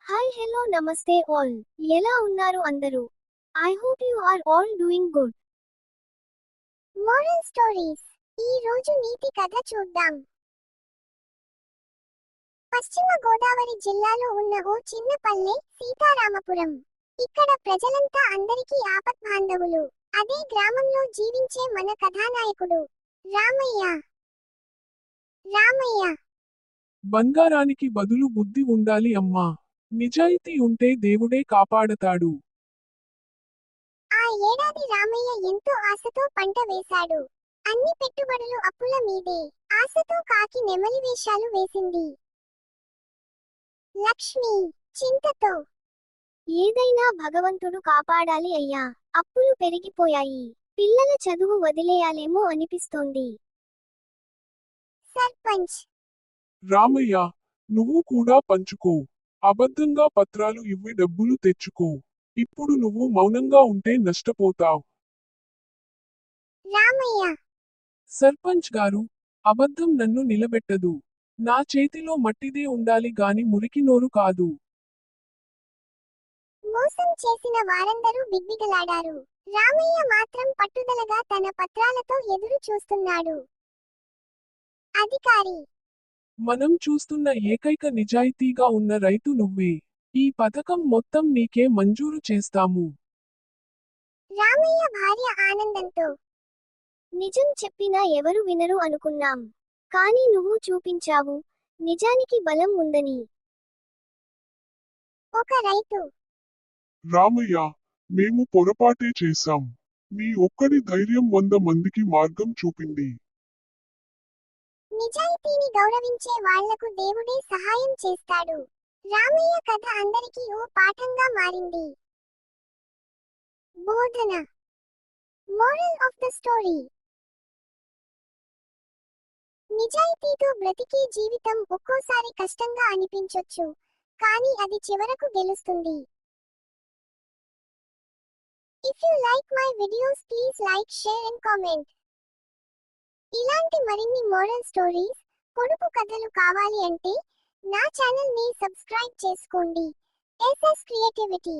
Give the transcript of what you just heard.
Hi hello నమస్తే all. ఎలా ఉన్నారు అందరూ? I hope you are all doing good. Moral stories. ఈ రోజు నీతి కథ చూద్దాం. పశ్చిమ గోదావరి జిల్లాలో ఉన్న ఓ చిన్న పల్లె సీతారామపురం. ఇక్కడ ప్రజలంతా అందరికీ ఆపద్బాంధవులు. అదే గ్రామంలో జీవించే మన కథానాయకుడు రామయ్య. రామయ్య బంగారానికి బదులు బుద్ధి ఉండాలి అమ్మా. నిజాయితీ ఉంటే దేవుడే కాపాడతాడు. ఆ ఏడాది రామయ్య ఎంతో ఆశతో పంట వేశాడు. అన్ని పెట్టుబడులు అప్పుల మీదే. ఆశతో కాకి నెమలి వేషాలు వేసింది. లక్ష్మి చింతతో ఏదైనా భగవంతుడు కాపాడాలి అయ్యా. అప్పులు పెరిగిపోయాయి. పిల్లల చదువు వదిలేయాలేమో అనిపిస్తోంది. సర్పంచ్ రామయ్య, నువ్వు కూడా పంచుకో. అబద్ధంగా పత్రాలు ఇవ్వి డబ్బులు తెచ్చుకో. ఇప్పుడు నువ్వు మౌనంగా ఉంటే నష్టపోతావ్. రామయ్య సర్పంచ్ గారు, అబద్ధం నన్ను నిలబెట్టదు. నా చేతిలో మట్టిదే ఉండాలి గాని మురికి నోరు కాదు. మోసం చేసిన వారందరూ బిగ్బిగలాడారు. రామయ్య మాత్రం పట్టుదలగా తన పత్రాలతో ఎదురు చూస్తున్నాడు. అధికారి మనం చూస్తున్న ఏకైక నిజాయితీగా ఉన్న రైతు నువ్వే. ఈ పథకం మొత్తం నీకే మంజూరు చేస్తాము. రామయ్య భార్య ఆనందంతో నిజం చెప్పినా ఎవరు వినరు అనుకున్నాం. కానీ నువ్వు చూపించావు నిజానికి బలం ఉందని. ఒక రైతు రామయ్య, మేము పొరపాటే చేశాం. మీ ఒక్కడి ధైర్యం 100 మందికి మార్గం చూపింది. నిజాయితీని గౌరవించే వాళ్లకు దేవుడే సహాయం చేస్తాడు. రామయ్య కథ అందరికీ ఓ పాఠంగా మారింది. బోధన. Moral of the story. నిజాయితీతో బ్రతికే జీవితం ఒక్కోసారి కష్టంగా అనిపించొచ్చు, కానీ అది చివరకు గెలుస్తుంది. If you like my videos, please like, share and comment. ఇలాంటి మరిన్ని మోరల్ స్టోరీస్, పొడుపు కథలు కావాలి అంటే నా ఛానల్ ని సబ్స్క్రైబ్ చేసుకోండి. SS creativity.